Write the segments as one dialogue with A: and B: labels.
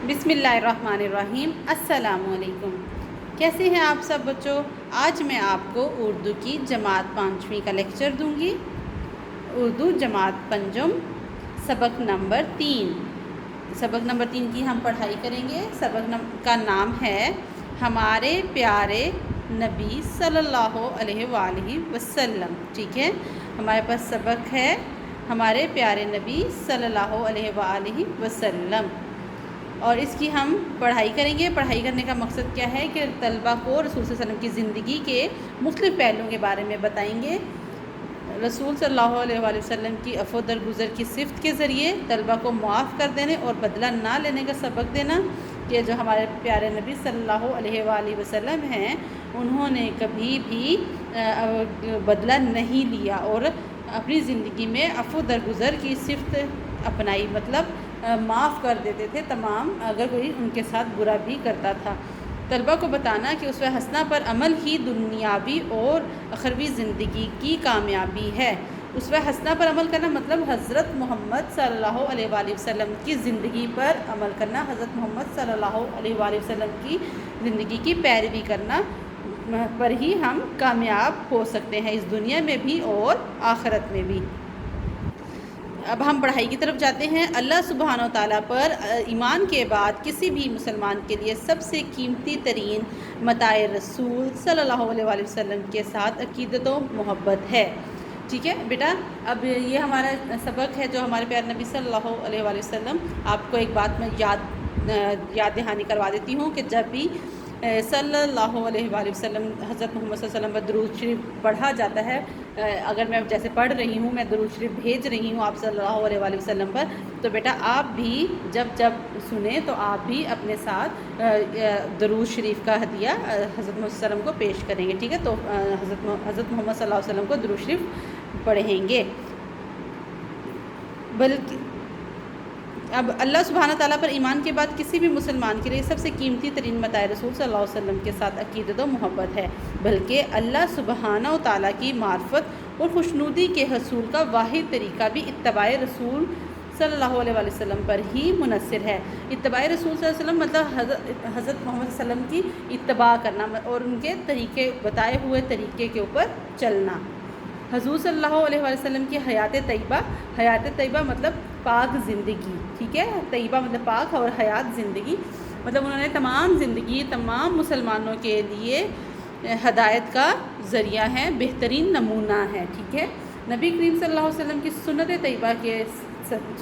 A: بسم اللہ الرحمن الرحیم۔ السلام علیکم۔ کیسے ہیں آپ سب بچوں؟ آج میں آپ کو اردو کی جماعت 5ویں کا لیکچر دوں گی۔ اردو جماعت پنجم سبق نمبر 3۔ سبق نمبر 3 کی ہم پڑھائی کریں گے۔ سبق کا نام ہے ہمارے پیارے نبی صلی اللہ علیہ وآلہ وسلم۔ ٹھیک ہے، ہمارے پاس سبق ہے ہمارے پیارے نبی صلی اللہ علیہ وآلہ وسلم، اور اس کی ہم پڑھائی کریں گے۔ پڑھائی کرنے کا مقصد کیا ہے کہ طلبہ کو رسول صلی اللہ علیہ وسلم کی زندگی کے مختلف پہلوؤں کے بارے میں بتائیں گے۔ رسول صلی اللہ علیہ وآلہ وسلم کی عفو درگزر کی صفت کے ذریعے طلبہ کو معاف کر دینے اور بدلہ نہ لینے کا سبق دینا کہ جو ہمارے پیارے نبی صلی اللہ علیہ وآلہ وسلم ہیں انہوں نے کبھی بھی بدلہ نہیں لیا اور اپنی زندگی میں عفو درگزر کی صفت اپنائی، مطلب معاف کر دیتے تھے تمام اگر کوئی ان کے ساتھ برا بھی کرتا تھا۔ طلبہ کو بتانا کہ اسوہ حسنہ پر عمل ہی دنیاوی اور اخروی زندگی کی کامیابی ہے۔ اسوہ حسنہ پر عمل کرنا مطلب حضرت محمد صلی اللہ علیہ وآلہ وسلم کی زندگی پر عمل کرنا، حضرت محمد صلی اللہ علیہ وآلہ وسلم کی زندگی کی پیروی کرنا پر ہی ہم کامیاب ہو سکتے ہیں، اس دنیا میں بھی اور آخرت میں بھی۔ اب ہم پڑھائی کی طرف جاتے ہیں۔ اللہ سبحانہ و تعالیٰ پر ایمان کے بعد کسی بھی مسلمان کے لیے سب سے قیمتی ترین متاع رسول صلی اللہ علیہ وآلہ وسلم کے ساتھ عقیدت و محبت ہے۔ ٹھیک ہے بیٹا، اب یہ ہمارا سبق ہے جو ہمارے پیارے نبی صلی اللہ علیہ وآلہ وسلم، آپ کو ایک بات میں یاد دہانی کروا دیتی ہوں کہ جب بھی صلی اللہ علیہ وآلہ وسلم حضرت محمد صلی اللہ علیہ وسلم پر درود شریف پڑھا جاتا ہے، اگر میں جیسے پڑھ رہی ہوں، میں درود شریف بھیج رہی ہوں آپ صلی اللہ علیہ وآلہ وسلم پر، تو بیٹا آپ بھی جب سنیں تو آپ بھی اپنے ساتھ درود شریف کا ہدیہ حضرت محمد صلی اللہ علیہ وسلم کو پیش کریں گے۔ ٹھیک ہے، تو حضرت محمد صلی اللہ علیہ وسلم کو درود شریف پڑھیں گے۔ بلکہ اب اللہ سبحانہ تعالیٰ پر ایمان کے بعد کسی بھی مسلمان کے لیے سب سے قیمتی ترین متاع رسول صلی اللہ علیہ وسلم کے ساتھ عقیدت و محبت ہے، بلکہ اللہ سبحانہ تعالیٰ کی معرفت اور خوشنودی کے حصول کا واحد طریقہ بھی اتباع رسول صلی اللہ علیہ وآلہ وسلم پر ہی منحصر ہے۔ اتباع رسول صلی اللہ علیہ وسلم مطلب حضرت محمد صلی اللہ علیہ وسلم کی اتباع کرنا اور ان کے طریقے، بتائے ہوئے طریقے کے اوپر چلنا۔ حضور صلی اللہ علیہ وآلہ وسلم کی حیات طیبہ مطلب پاک زندگی، ٹھیک ہے، طیبہ مطلب پاک اور حیات زندگی مطلب انہوں نے تمام زندگی تمام مسلمانوں کے لیے ہدایت کا ذریعہ ہے، بہترین نمونہ ہے۔ ٹھیک ہے، نبی کریم صلی اللہ علیہ وسلم کی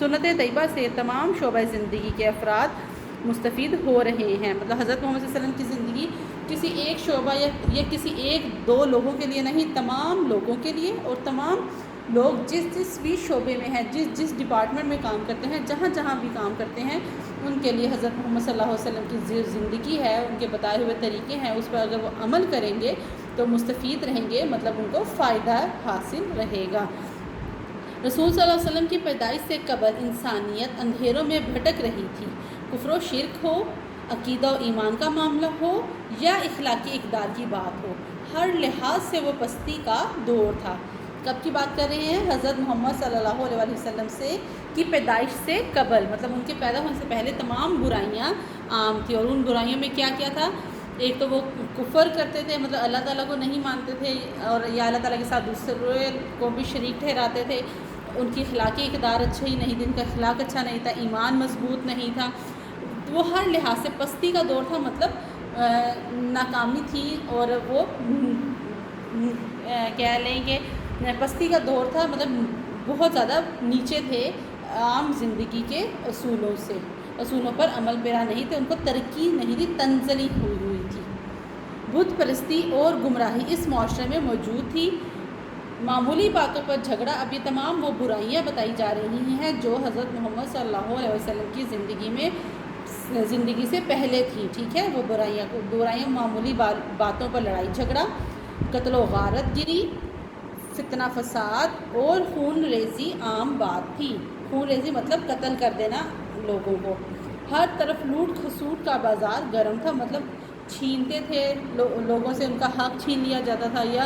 A: سنت طیبہ سے تمام شعبہ زندگی کے افراد مستفید ہو رہے ہیں، مطلب حضرت محمد صلی اللہ علیہ وسلم کی زندگی کسی ایک شعبہ یا کسی ایک دو لوگوں کے لیے نہیں، تمام لوگوں کے لیے، اور تمام لوگ جس بھی شعبے میں ہیں، جس ڈپارٹمنٹ میں کام کرتے ہیں، جہاں بھی کام کرتے ہیں، ان کے لیے حضرت محمد صلی اللہ علیہ وسلم کی زندگی ہے، ان کے بتائے ہوئے طریقے ہیں، اس پر اگر وہ عمل کریں گے تو مستفید رہیں گے، مطلب ان کو فائدہ حاصل رہے گا۔ رسول صلی اللہ علیہ وسلم کی پیدائش سے قبل انسانیت اندھیروں میں بھٹک رہی تھی، کفر و شرک ہو، عقیدہ و ایمان کا معاملہ ہو یا اخلاقی اقدار کی بات ہو، ہر لحاظ سے وہ پستی کا دور تھا۔ کب کی بات کر رہے ہیں؟ حضرت محمد صلی اللہ علیہ وآلہ وسلم کی پیدائش سے قبل، مطلب ان کے پیدا ہونے سے پہلے تمام برائیاں عام تھیں، اور ان برائیوں میں کیا کیا تھا؟ ایک تو وہ کفر کرتے تھے، مطلب اللہ تعالیٰ کو نہیں مانتے تھے، اور یا اللہ تعالیٰ کے ساتھ دوسرے کو بھی شریک ٹھہراتے تھے، ان کی اخلاقی اقدار اچھا ہی نہیں تھی، ان کا اخلاق اچھا نہیں تھا، ایمان مضبوط نہیں تھا، وہ ہر لحاظ سے پستی کا دور تھا، مطلب ناکامی تھی، اور وہ کہہ لیں کہ پستی کا دور تھا، مطلب بہت زیادہ نیچے تھے عام زندگی کے اصولوں پر عمل پیرا نہیں تھے، ان کو ترقی نہیں تھی، تنزلی ہوئی تھی، بت پرستی اور گمراہی اس معاشرے میں موجود تھی، معمولی باتوں پر جھگڑا، اب یہ تمام وہ برائیاں بتائی جا رہی ہیں جو حضرت محمد صلی اللہ علیہ وسلم کی زندگی سے پہلے تھی۔ ٹھیک ہے، وہ برائیاں معمولی باتوں پر لڑائی جھگڑا، قتل و غارت گری، فتنہ فساد اور خون ریزی عام بات تھی۔ خون ریزی مطلب قتل کر دینا لوگوں کو، ہر طرف لوٹ کھسوٹ کا بازار گرم تھا، مطلب چھینتے تھے لوگوں سے، ان کا حق چھین لیا جاتا تھا، یا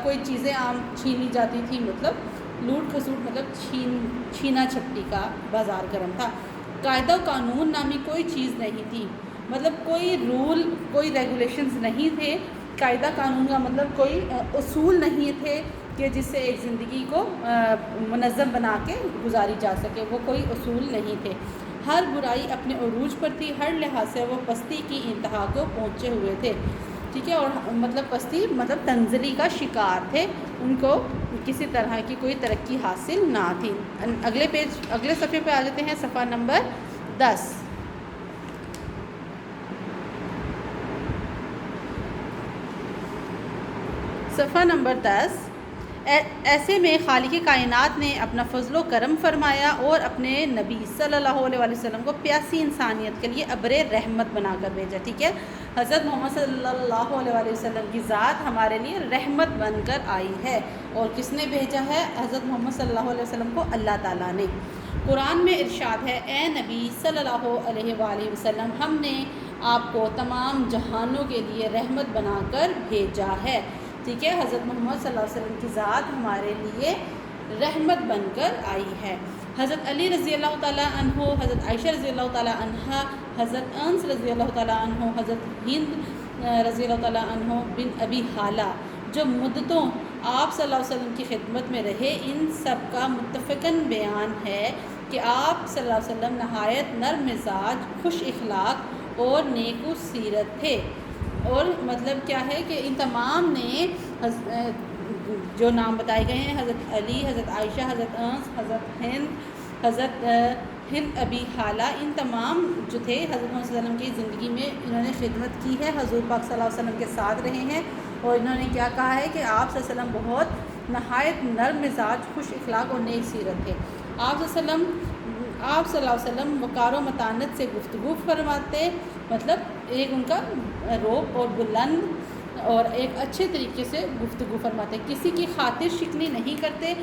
A: کوئی چیزیں عام چھینی جاتی تھی، مطلب لوٹ کھسوٹ مطلب چھینا چھپٹی کا بازار گرم تھا۔ قاعدہ قانون نامی کوئی چیز نہیں تھی، مطلب کوئی رول، کوئی ریگولیشنز نہیں تھے۔ قاعدہ قانون کا مطلب کوئی اصول نہیں تھے کہ جس سے ایک زندگی کو منظم بنا کے گزاری جا سکے، وہ کوئی اصول نہیں تھے۔ ہر برائی اپنے عروج پر تھی، ہر لحاظ سے وہ پستی کی انتہا کو پہنچے ہوئے تھے، ٹھیک ہے، اور مطلب پستی مطلب تنزلی کا شکار تھے، ان کو کسی طرح کی کوئی ترقی حاصل نہ تھی۔ اگلے صفحے پہ آ جاتے ہیں، صفحہ نمبر 10۔ صفحہ نمبر 10۔ ایسے میں خالق کائنات نے اپنا فضل و کرم فرمایا اور اپنے نبی صلی اللہ علیہ وسلم کو پیاسی انسانیت کے لیے ابر رحمت بنا کر بھیجا، ٹھیک ہے۔ حضرت محمد صلی اللہ علیہ وسلم کی ذات ہمارے لیے رحمت بن کر آئی ہے، اور کس نے بھیجا ہے؟ حضرت محمد صلی اللہ علیہ وسلم کو اللہ تعالیٰ نے۔ قرآن میں ارشاد ہے، اے نبی صلی اللہ علیہ وآلہ وسلم، ہم نے آپ کو تمام جہانوں کے لیے رحمت بنا کر بھیجا ہے، ٹھیک ہے۔ حضرت محمد صلی اللہ علیہ وسلم کی ذات ہمارے لیے رحمت بن کر آئی ہے۔ حضرت علی رضی اللہ تعالیٰ عنہ، حضرت عائشہ رضی اللہ تعالیٰ عنہ، حضرت انس رضی اللہ تعالیٰ عنہ، حضرت ہند رضی اللہ تعالیٰ عنہ بن ابی حالہ، جو مدتوں آپ صلی اللہ علیہ وسلم کی خدمت میں رہے، ان سب کا متفقاً بیان ہے کہ آپ صلی اللہ علیہ وسلم نہایت نرم مزاج، خوش اخلاق اور نیک سیرت تھے۔ اور مطلب کیا ہے کہ ان تمام نے جو نام بتائے گئے ہیں، حضرت علی، حضرت عائشہ، حضرت انس، حضرت ہند ابی حالہ، ان تمام جو تھے حضرت محمد صلی اللہ علیہ وسلم کی زندگی میں انہوں نے خدمت کی ہے، حضور پاک صلی اللہ علیہ وسلم کے ساتھ رہے ہیں، اور انہوں نے کیا کہا ہے کہ آپ صلی اللہ علیہ وسلم بہت نہایت نرم مزاج، خوش اخلاق اور نیک سیرت تھے۔ آپ صلی اللہ علیہ وسلم وقار و متانت سے گفتگو فرماتے، مطلب ایک ان کا روب اور بلند اور ایک اچھے طریقے سے گفتگو فرماتے، کسی کی خاطر شکنی نہیں کرتے۔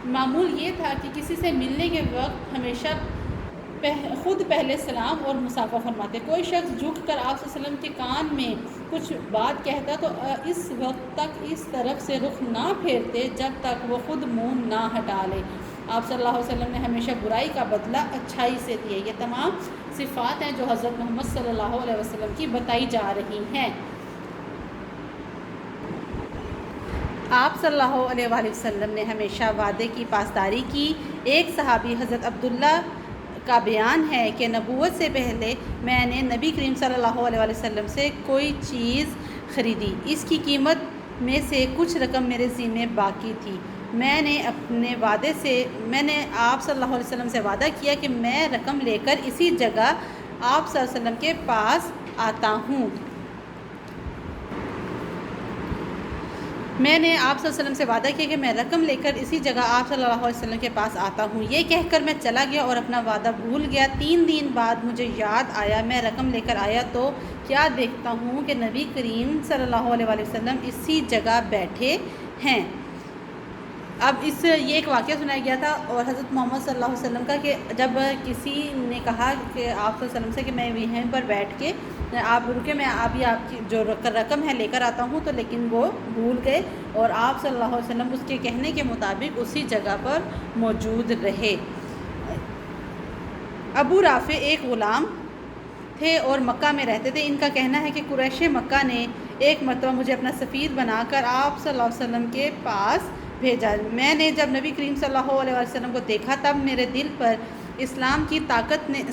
A: معمول یہ تھا کہ کسی سے ملنے کے وقت ہمیشہ خود پہلے سلام اور مصافحہ فرماتے۔ کوئی شخص جھک کر آپ صلی اللہ علیہ وسلم کے کان میں کچھ بات کہتا تو اس وقت تک اس طرف سے رخ نہ پھیرتے جب تک وہ خود منہ نہ ہٹا لے۔ آپ صلی اللہ علیہ وسلم نے ہمیشہ برائی کا بدلہ اچھائی سے دیا۔ یہ تمام صفات ہیں جو حضرت محمد صلی اللہ علیہ وسلم کی بتائی جا رہی ہیں۔ آپ صلی اللہ علیہ وآلہ وسلم نے ہمیشہ وعدے کی پاسداری کی۔ ایک صحابی حضرت عبداللہ کا بیان ہے کہ نبوت سے پہلے میں نے نبی کریم صلی اللہ علیہ وآلہ وسلم سے کوئی چیز خریدی، اس کی قیمت میں سے کچھ رقم میرے ذمے باقی تھی۔ میں نے آپ صلی اللہ علیہ وسلم سے وعدہ کیا کہ میں رقم لے کر اسی جگہ آپ صلی اللہ علیہ وسلم کے پاس آتا ہوں۔ میں نے آپ صلی اللہ علیہ وسلم سے وعدہ کیا کہ میں رقم لے کر اسی جگہ آپ صلی اللہ علیہ وسلم کے پاس آتا ہوں۔ یہ کہہ کر میں چلا گیا اور اپنا وعدہ بھول گیا۔ 3 دن بعد مجھے یاد آیا، میں رقم لے کر آیا تو کیا دیکھتا ہوں کہ نبی کریم صلی اللہ علیہ وآلہ وسلم اسی جگہ بیٹھے ہیں۔ اب یہ ایک واقعہ سنایا گیا تھا، اور حضرت محمد صلی اللہ علیہ وسلم کا کہ جب کسی نے کہا کہ آپ صلی اللہ علیہ وسلم سے کہ میں یہیں پر بیٹھ کے آپ رکے، میں ابھی آپ کی جو رقم ہے لے کر آتا ہوں، تو لیکن وہ بھول گئے، اور آپ صلی اللہ علیہ وسلم اس کے کہنے کے مطابق اسی جگہ پر موجود رہے۔ ابو رافع ایک غلام تھے اور مکہ میں رہتے تھے۔ ان کا کہنا ہے کہ قریش مکہ نے ایک مرتبہ مجھے اپنا سفیر بنا کر آپ صلی اللہ علیہ وسلم کے پاس بھیجا۔ میں نے جب نبی کریم صلی اللہ علیہ وسلم کو دیکھا تب میرے دل پر اسلام کی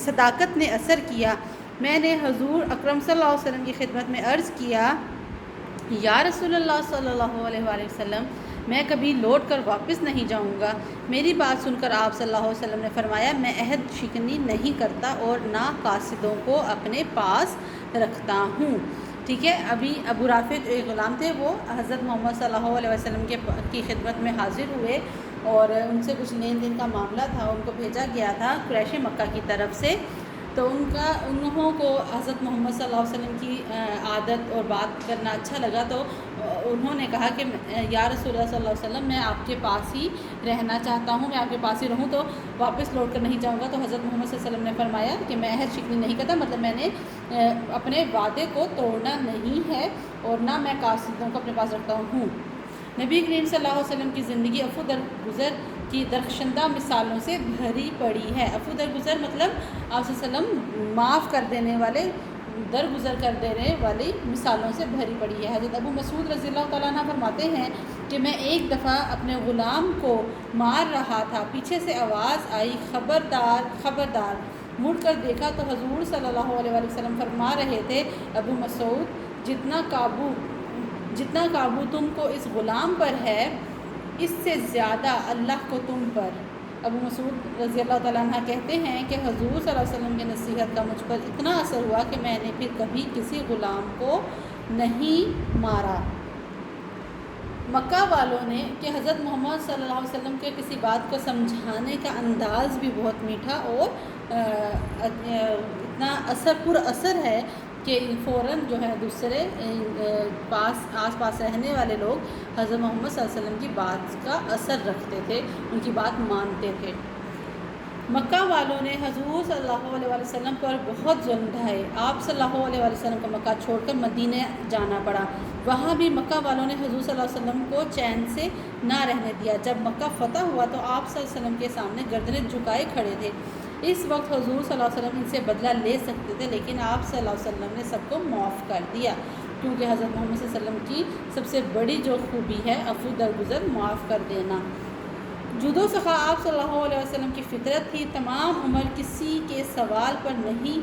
A: صداقت نے اثر کیا۔ میں نے حضور اکرم صلی اللہ علیہ وسلم کی خدمت میں عرض کیا، یا رسول اللہ صلی اللہ علیہ وآلہ وسلم، میں کبھی لوٹ کر واپس نہیں جاؤں گا۔ میری بات سن کر آپ صلی اللہ علیہ وسلم نے فرمایا، میں عہد شکنی نہیں کرتا اور نہ قاصدوں کو اپنے پاس رکھتا ہوں، ٹھیک ہے۔ ابھی ابو رافع جو ایک غلام تھے، وہ حضرت محمد صلی اللہ علیہ وسلم کی خدمت میں حاضر ہوئے، اور ان سے کچھ لین دین کا معاملہ تھا، ان کو بھیجا گیا تھا قریش مکہ کی طرف سے۔ تو انہوں کو حضرت محمد صلی اللہ علیہ وسلم کی عادت اور بات کرنا اچھا لگا، تو انہوں نے کہا کہ یا رسول اللہ صلی اللہ علیہ وسلم، میں آپ کے پاس ہی رہنا چاہتا ہوں، میں آپ کے پاس ہی رہوں، تو واپس لوٹ کر نہیں جاؤں گا۔ تو حضرت محمد صلی اللہ علیہ وسلم نے فرمایا کہ میں عہد شکنی نہیں کرتا، مطلب میں نے اپنے وعدے کو توڑنا نہیں ہے، اور نہ میں قاصدوں کو اپنے پاس رکھتا ہوں۔ نبی کریم صلی اللہ علیہ وسلم کی زندگی افو در گزر کی درخشندہ مثالوں سے بھری پڑی ہے۔ عفو درگزر مطلب آپ صلی اللہ علیہ وسلم معاف کر دینے والے، درگزر کر دینے والی مثالوں سے بھری پڑی ہے۔ حضرت ابو مسعود رضی اللہ تعالیٰ عنہ فرماتے ہیں کہ میں ایک دفعہ اپنے غلام کو مار رہا تھا، پیچھے سے آواز آئی خبردار خبردار، مڑ کر دیکھا تو حضور صلی اللہ علیہ وآلہ وسلم فرما رہے تھے ابو مسعود جتنا قابو تم کو اس غلام پر ہے اس سے زیادہ اللہ کو تم پر۔ ابو مسعود رضی اللہ تعالیٰ عنہ کہتے ہیں کہ حضور صلی اللہ علیہ وسلم کی نصیحت کا مجھ پر اتنا اثر ہوا کہ میں نے پھر کبھی کسی غلام کو نہیں مارا۔ مکہ والوں نے کہ حضرت محمد صلی اللہ علیہ وسلم کے کسی بات کو سمجھانے کا انداز بھی بہت میٹھا اور اتنا پر اثر ہے کہ فوراً جو ہے دوسرے آس پاس رہنے والے لوگ حضرت محمد صلی اللہ علیہ وسلم کی بات کا اثر رکھتے تھے، ان کی بات مانتے تھے۔ مکہ والوں نے حضور صلی اللہ علیہ وآلہ وسلم پر بہت ظلم ڈھائے۔ آپ صلی اللہ علیہ وآلہ وسلم کو مکہ چھوڑ کر مدینہ جانا پڑا۔ وہاں بھی مکہ والوں نے حضور صلی اللہ علیہ وسلم کو چین سے نہ رہنے دیا۔ جب مکہ فتح ہوا تو آپ صلی اللہ علیہ وسلم کے سامنے گردنیں جھکائے کھڑے تھے۔ اس وقت حضور صلی اللہ علیہ وسلم ان سے بدلہ لے سکتے تھے، لیکن آپ صلی اللہ علیہ وسلم نے سب کو معاف کر دیا، کیونکہ حضرت محمد صلی اللہ علیہ وسلم کی سب سے بڑی جو خوبی ہے عفو درگزر، معاف کر دینا۔ جود و سخا آپ صلی اللہ علیہ وسلم کی فطرت تھی۔ تمام عمر کسی کے سوال پر نہیں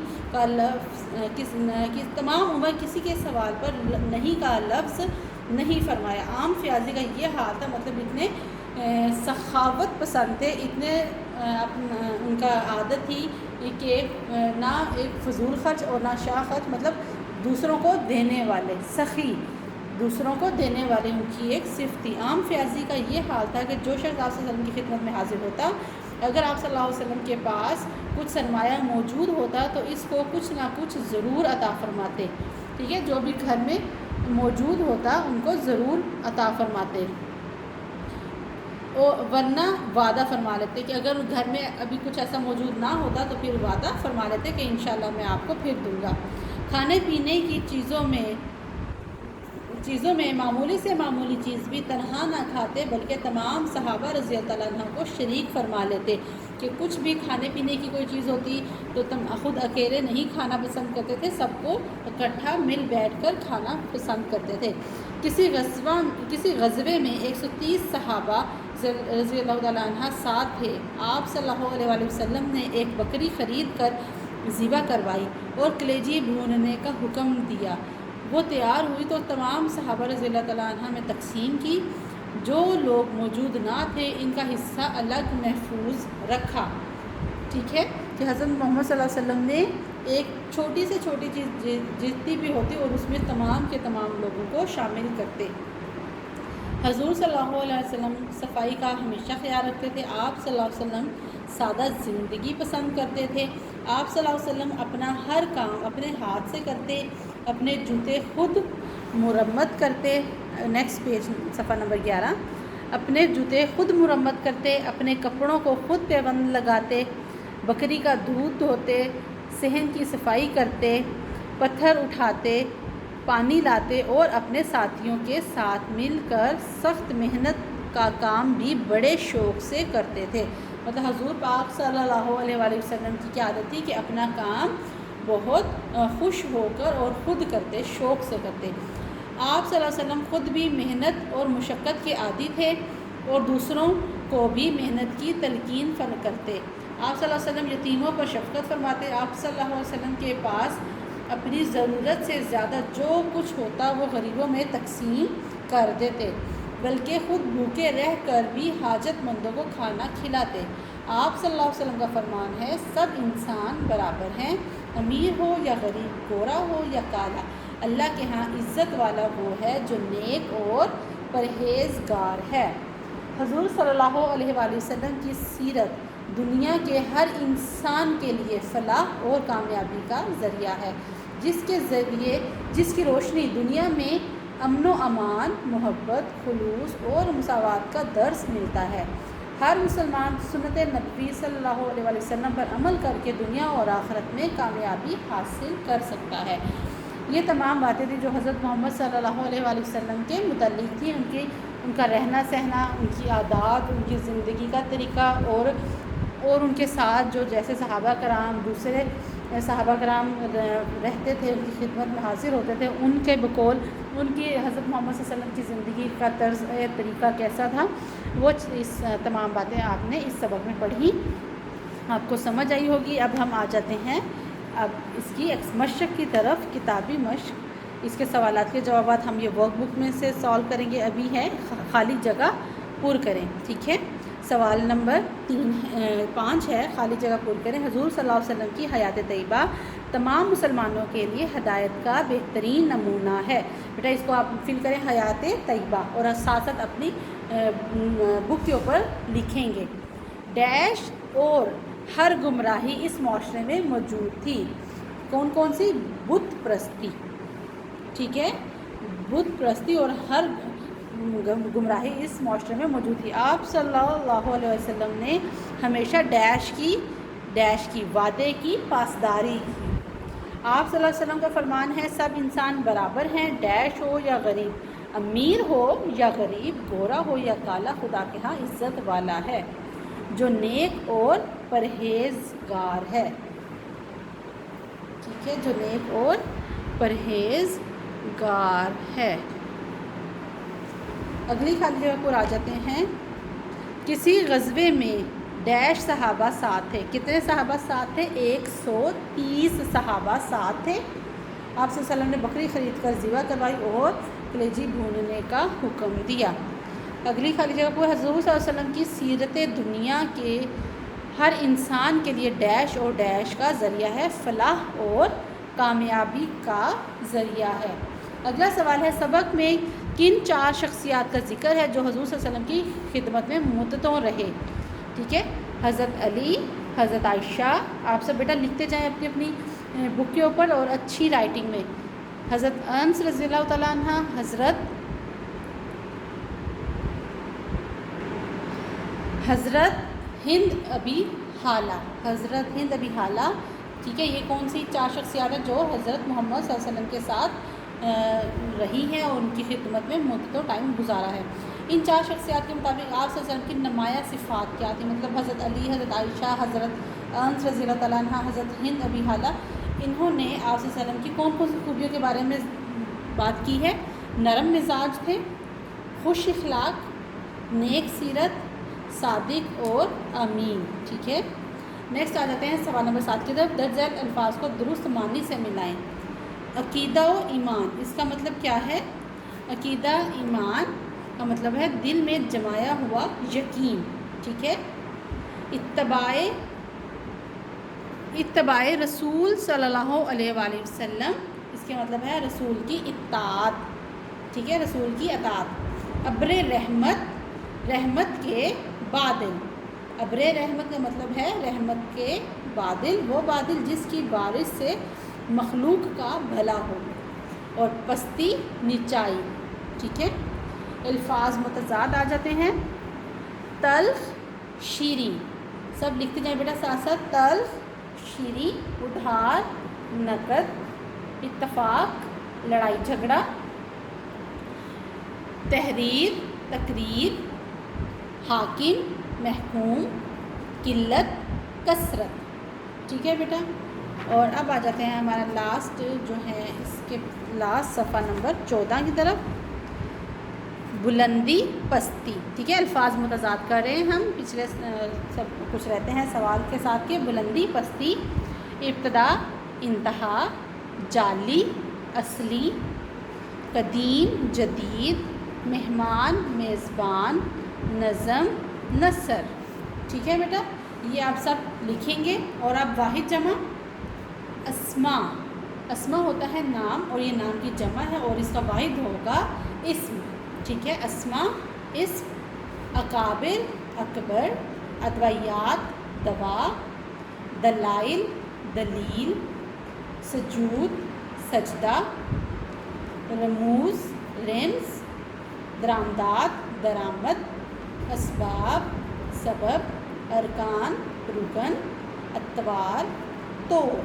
A: کا لفظ نہیں فرمایا۔ عام فیاضی کا یہ حال تھا، مطلب اتنے سخاوت پسند تھے، اتنے ان کا عادت تھی کہ نہ ایک فضول خرچ اور نہ شاہ خرچ، مطلب دوسروں کو دینے والے، سخی، دوسروں کو دینے والے ان کی ایک صفت تھی۔ عام فیاضی کا یہ حال تھا کہ جو شخص آپ صلی اللہ علیہ وسلم کی خدمت میں حاضر ہوتا، اگر آپ صلی اللہ علیہ وسلم کے پاس کچھ سرمایہ موجود ہوتا تو اس کو کچھ نہ کچھ ضرور عطا فرماتے، ٹھیک ہے، جو بھی گھر میں موجود ہوتا ان کو ضرور عطا فرماتے، ورنہ وعدہ فرما لیتے کہ اگر گھر میں ابھی کچھ ایسا موجود نہ ہوتا تو پھر وعدہ فرما لیتے کہ انشاءاللہ میں آپ کو پھر دوں گا۔ کھانے پینے کی چیزوں میں معمولی سے معمولی چیز بھی تنہا نہ کھاتے، بلکہ تمام صحابہ رضی اللہ عنہ کو شریک فرما لیتے کہ کچھ بھی کھانے پینے کی کوئی چیز ہوتی تو خود اکیلے نہیں کھانا پسند کرتے تھے، سب کو اکٹھا مل بیٹھ کر کھانا پسند کرتے تھے۔ کسی غزوے میں 130 صحابہ رضی اللہ تعالیٰ عنہ ساتھ تھے۔ آپ صلی اللہ علیہ وآلہ وسلم نے ایک بکری خرید کر ذبح کروائی اور کلیجی بھوننے کا حکم دیا۔ وہ تیار ہوئی تو تمام صحابہ رضی اللہ تعالیٰ عنہ میں تقسیم کی۔ جو لوگ موجود نہ تھے ان کا حصہ الگ محفوظ رکھا، ٹھیک ہے، کہ حضرت محمد صلی اللہ علیہ وسلم نے ایک چھوٹی سے چھوٹی چیز جتنی بھی ہوتی اور اس میں تمام کے تمام لوگوں کو شامل کرتے۔ حضور صلی اللہ علیہ وسلم صفائی کا ہمیشہ خیال رکھتے تھے۔ آپ صلی اللہ علیہ وسلم سادہ زندگی پسند کرتے تھے۔ آپ صلی اللہ علیہ وسلم اپنا ہر کام اپنے ہاتھ سے کرتے، اپنے جوتے خود مرمت کرتے، نیکسٹ پیج صفحہ نمبر 11، اپنے جوتے خود مرمت کرتے، اپنے کپڑوں کو خود پیوند لگاتے، بکری کا دودھ دھوتے، صحن کی صفائی کرتے، پتھر اٹھاتے، پانی لاتے اور اپنے ساتھیوں کے ساتھ مل کر سخت محنت کا کام بھی بڑے شوق سے کرتے تھے۔ مطلب حضور پاک صلی اللہ علیہ وآلہ وسلم کی کیا عادت تھی کہ اپنا کام بہت خوش ہو کر اور خود کرتے، شوق سے کرتے۔ آپ صلی اللہ علیہ وسلم خود بھی محنت اور مشقت کے عادی تھے اور دوسروں کو بھی محنت کی تلقین کرتے۔ آپ صلی اللہ علیہ وسلم یتیموں پر شفقت فرماتے۔ آپ صلی اللہ علیہ وسلم کے پاس اپنی ضرورت سے زیادہ جو کچھ ہوتا وہ غریبوں میں تقسیم کر دیتے، بلکہ خود بھوکے رہ کر بھی حاجت مندوں کو کھانا کھلاتے۔ آپ صلی اللہ علیہ وسلم کا فرمان ہے، سب انسان برابر ہیں، امیر ہو یا غریب، گورا ہو یا کالا، اللہ کے ہاں عزت والا وہ ہے جو نیک اور پرہیزگار ہے۔ حضور صلی اللہ علیہ وآلہ وسلم کی سیرت دنیا کے ہر انسان کے لیے فلاح اور کامیابی کا ذریعہ ہے، جس کی روشنی دنیا میں امن و امان، محبت، خلوص اور مساوات کا درس ملتا ہے۔ ہر مسلمان سنت نبوی صلی اللہ علیہ وآلہ وسلم پر عمل کر کے دنیا اور آخرت میں کامیابی حاصل کر سکتا ہے۔ یہ تمام باتیں تھیں جو حضرت محمد صلی اللہ علیہ وآلہ وسلم کے متعلق تھیں، ان کی ان کا رہنا سہنا، ان کی عادات، ان کی زندگی کا طریقہ، اور ان کے ساتھ جو جیسے صحابہ کرام دوسرے صحابہ کرام رہتے تھے، ان کی خدمت میں حاضر ہوتے تھے، ان کے بقول ان کی حضرت محمد صلی اللہ علیہ وسلم کی زندگی کا طرز طریقہ کیسا تھا، وہ اس تمام باتیں آپ نے اس سبق میں پڑھی، آپ کو سمجھ آئی ہوگی۔ اب ہم آ جاتے ہیں اب اس کی مشق کی طرف، کتابی مشق۔ اس کے سوالات کے جوابات ہم یہ ورک بک میں سے سالو کریں گے۔ ابھی ہے خالی جگہ پر کریں، ٹھیک ہے۔ سوال نمبر 5 ہے، خالی جگہ پر کریں۔ حضور صلی اللہ علیہ وسلم کی حیات طیبہ تمام مسلمانوں کے لیے ہدایت کا بہترین نمونہ ہے۔ بیٹا اس کو آپ فل کریں، حیات طیبہ، اور ساتھ ساتھ اپنی بک کے اوپر لکھیں گے۔ ڈیش اور ہر گمراہی اس معاشرے میں موجود تھی۔ کون کون سی؟ بت پرستی، ٹھیک ہے، بت پرستی اور ہر گمراہی اس معاشرے میں موجود تھی۔ آپ صلی اللہ علیہ وسلم نے ہمیشہ ڈیش کی وعدے کی پاسداری کی۔ آپ صلی اللہ علیہ وسلم کا فرمان ہے، سب انسان برابر ہیں، ڈیش ہو یا غریب، امیر ہو یا غریب، گورا ہو یا کالا، خدا کے ہاں عزت والا ہے جو نیک اور پرہیزگار ہے، ٹھیک ہے، جو نیک اور پرہیزگار ہے۔ اگلی خالی جگہ پر آ جاتے ہیں۔ کسی غزوے میں ڈیش صحابہ ساتھ تھے۔ کتنے صحابہ ساتھ تھے؟ 130 صحابہ ساتھ تھے۔ آپ صلی اللہ علیہ وسلم نے بکری خرید کر ذبح کروائی اور کلیجی بھوننے کا حکم دیا۔ اگلی خالی جگہ پر حضور صلی اللہ علیہ وسلم کی سیرت دنیا کے ہر انسان کے لیے ڈیش اور ڈیش کا ذریعہ ہے، فلاح اور کامیابی کا ذریعہ ہے۔ اگلا سوال ہے، سبق میں کن 4 شخصیات کا ذکر ہے جو حضور صلی اللہ علیہ وسلم کی خدمت میں مدتوں رہے؟ ٹھیک ہے، حضرت علی، حضرت عائشہ، آپ سب بیٹا لکھتے جائیں اپنی اپنی بک کے اوپر اور اچھی رائٹنگ میں۔ حضرت انس رضی اللہ تعالیٰ عنہ، حضرت ہند ابی حالہ، ٹھیک ہے، یہ کون سی 4 شخصیات ہیں جو حضرت محمد صلی اللہ علیہ وسلم کے ساتھ رہی ہیں اور ان کی خدمت میں مدتوں ٹائم گزارا ہے۔ ان 4 شخصیات کے مطابق آپ صلی اللہ علیہ وسلم کی نمایاں صفات کیا تھی؟ مطلب حضرت علی، حضرت عائشہ، حضرت انس رضی اللہ تعالیٰ عنہ، حضرت ہند ابی حالہ، انہوں نے آپ صلی اللہ علیہ وسلم کی کون کون سی خوبیوں کے بارے میں بات کی ہے؟ نرم مزاج تھے، خوش اخلاق، نیک سیرت، صادق اور امین، ٹھیک ہے۔ نیکسٹ آ جاتے ہیں سوال نمبر 7 کی طرف۔ درج ذیل الفاظ کو درست معنی سے ملائیں۔ عقیدہ و ایمان، اس کا مطلب کیا ہے؟ عقیدہ ایمان کا مطلب ہے دل میں جمایا ہوا یقین، ٹھیک ہے۔ اتباع رسول صلی اللہ علیہ وآلہ وسلم، اس کے مطلب ہے رسول کی اطاعت، ٹھیک ہے، رسول کی اطاعت۔ ابر رحمت کے بادل، ابر رحمت کا مطلب ہے رحمت کے بادل، وہ بادل جس کی بارش سے مخلوق کا بھلا ہو، اور پستی نیچائی، ٹھیک ہے۔ الفاظ متضاد آ جاتے ہیں۔ تلخ، شیریں، سب لکھتے جائیں بیٹا ساتھ ساتھ۔ تلخ، شیریں، ادھار، نقد، اتفاق، لڑائی جھگڑا، تحریر، تقریر، حاکم، محکوم، قلت، کثرت، ٹھیک ہے بیٹا۔ اور اب آ جاتے ہیں ہمارا لاسٹ جو ہے، اس کے لاسٹ صفحہ نمبر 14 کی طرف۔ بلندی، پستی، ٹھیک ہے، الفاظ متضاد کر رہے ہیں ہم، پچھلے سب کچھ رہتے ہیں سوال کے ساتھ کہ بلندی، پستی، ابتدا، انتہا، جعلی، اصلی، قدیم، جدید، مہمان، میزبان، نظم، نثر، ٹھیک ہے بیٹا، یہ آپ سب لکھیں گے۔ اور اب واحد جمع اسما ہوتا ہے نام، اور یہ نام کی جمع ہے، اور اس کا واحد ہوگا اسم، ٹھیک ہے، اسما اسم، اکابر اکبر، ادویات دوا، دلائل دلیل، سجود سجدہ، رموز رمز، درامدات درآمد، اسباب سبب، ارکان رکن، اتوار طور،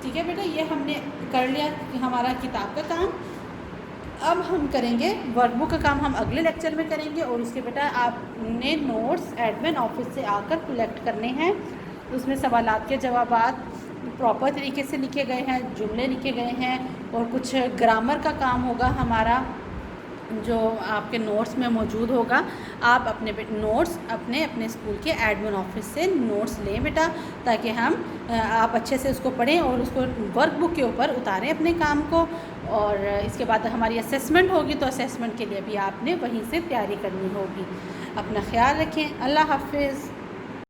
A: ٹھیک ہے بیٹا۔ یہ ہم نے کر لیا کہ ہمارا کتاب کا کام۔ اب ہم کریں گے ورک بک کا کام، ہم اگلے لیکچر میں کریں گے، اور اس کے بیٹا آپ نے نوٹس ایڈمن آفس سے آ کر کلیکٹ کرنے ہیں۔ اس میں سوالات کے جوابات پراپر طریقے سے لکھے گئے ہیں، جملے لکھے گئے ہیں، اور کچھ گرامر کا کام ہوگا ہمارا جو آپ کے نوٹس میں موجود ہوگا۔ آپ اپنے نوٹس اپنے اسکول کے ایڈمن آفس سے نوٹس لیں بیٹا، تاکہ آپ اچھے سے اس کو پڑھیں اور اس کو ورک بک کے اوپر اتاریں اپنے کام کو۔ اور اس کے بعد ہماری اسیسمنٹ ہوگی، تو اسیسمنٹ کے لیے بھی آپ نے وہیں سے تیاری کرنی ہوگی۔ اپنا خیال رکھیں، اللہ حافظ۔